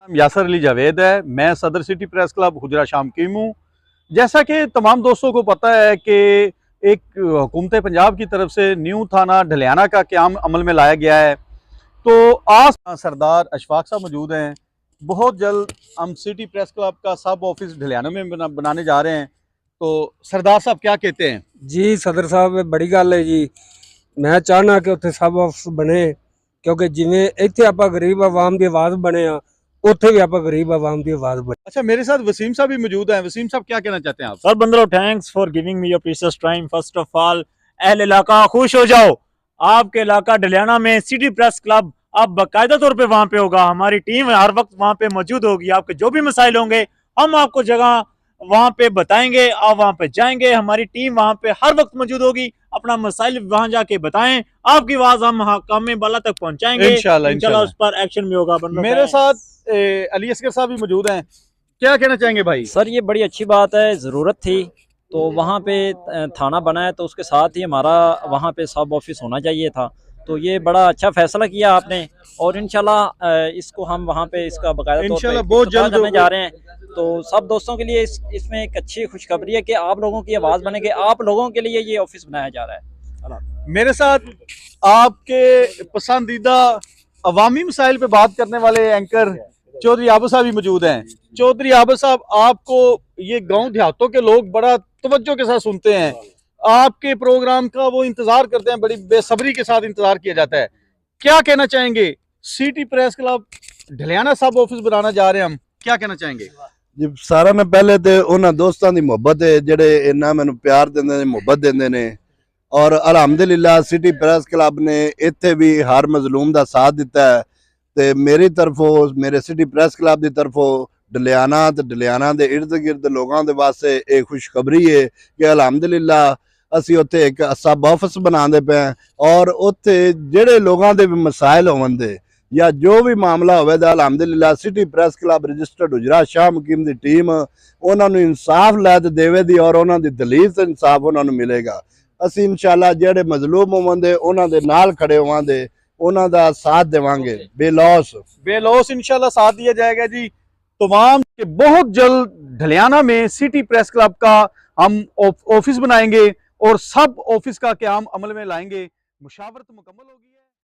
यासर अली जावेद है। मैं सदर सिटी प्रेस क्लब हुजरा शामकीम हूँ। जैसा कि तमाम दोस्तों को पता है कि एक हुकूमत पंजाब की तरफ से न्यू थाना ढलियाना का क़याम अमल में लाया गया है। तो आज सरदार अशफाक साहब मौजूद हैं। बहुत जल्द हम सिटी प्रेस क्लब का सब ऑफिस ढलियाना में बनाने जा रहे हैं। तो सरदार साहब क्या कहते हैं? जी सदर साहब बड़ी गल है जी। मैं चाहना कि उत्थे सब ऑफिस बने, क्योंकि जिवें इत्थे आपां गरीब आवाम की आवाज़ बने आ, उत्थे भी आपां गरीब आवाम की आवाज़ बने। अच्छा, मेरे साथ वसीम साहब भी मौजूद हैं। वसीम साहब क्या कहना चाहते हैं आप? सर बंदरो, thanks for giving me your precious time. First of all, अहल इलाका खुश हो जाओ, आपके इलाका ढलियाना में सिटी प्रेस क्लब अब बाकायदा तौर पे वहां पे होगा। हमारी टीम हर वक्त वहां पे मौजूद होगी। आपके जो भी मसाइल होंगे हम आपको जगह वहां पे बताएंगे, आप वहां पे जाएंगे, हमारी टीम वहां पे हर वक्त मौजूद होगी। अपना मसाइल वहां जाके बताएं, आपकी आवाज हम कामे बाला तक पहुंचाएंगे। इंशाल्लाह उस पर एक्शन भी होगा। मेरे साथ अली असगर साहब भी मौजूद हैं। क्या कहना चाहेंगे भाई? सर ये बड़ी अच्छी बात है, ज़रूरत थी तो वहाँ पे थाना बना है, तो उसके साथ ही हमारा वहाँ पे सब ऑफिस होना चाहिए था। तो ये बड़ा अच्छा फैसला किया आपने, और इंशाल्लाह इसको हम वहाँ पे इसका बकायदा तौर पे बहुत जल्द करने जा रहे हैं। तो सब दोस्तों के लिए इसमें एक अच्छी खुशखबरी है कि आप लोगों की आवाज़ बने, कि आप लोगों के लिए ये ऑफिस बनाया जा रहा है। मेरे साथ आपके पसंदीदा अवामी मसाइल पे बात करने वाले एंकर चौधरी आबद साहब भी मौजूद हैं। चौधरी आबद साहब, आपको ये गांव देहातों के लोग बड़ा तवज्जो के साथ सुनते हैं, आपके प्रोग्राम का वो इंतजार करते हैं, बड़ी बेसब्री के साथ इंतजार किया जाता है। क्या कहना चाहेंगे? सिटी प्रेस क्लब ढलियाना सब ऑफिस बनाना जा रहे हैं हम, क्या कहना चाहेंगे? जी सारा ने पहले तो उन्होंने दोस्तों की मुहब्बत है जेडे इन्ना मैनू प्यार देंदे ने, मुहब्बत देंदे ने, और अलहमदुलिल्लाह सिटी प्रेस क्लब ने इत्थे भी हर मजलूम का साथ दिता है। ते मेरी तरफों, मेरे सिटी प्रेस क्लब की तरफों ढलियाना ते ढलियाना के इर्द गिर्द लोगों के वास्ते एक खुशखबरी है कि अलहमदुलिल्लाह असी उत्थे एक सब ऑफिस बनाते पे, और उत्थे जेडे लोगों के भी मसाइल होंदे या जो भी मामला होवे दा अलहमदुलिल्लाह सिटी प्रेस क्लब रजिस्टर्ड हुजरा शामकीम की टीम उन्होंने इंसाफ लै देवे दी, और उन्होंने दलील से इंसाफ उन्होंने मिलेगा। असी इंशाल्लाह जेडे मजलूम होवंदे उन्होंने नाल खड़े होवांदे, उन्हों का साथ देवांगे बेलौस इंशाल्लाह साथ दिया जाएगा जी। तमाम के बहुत जल्द ढलियाना में सिटी प्रेस क्लब का हम ऑफिस बनाएंगे और सब ऑफिस का क़याम अमल में लाएंगे। मुशावरत मुकम्मल होगी है।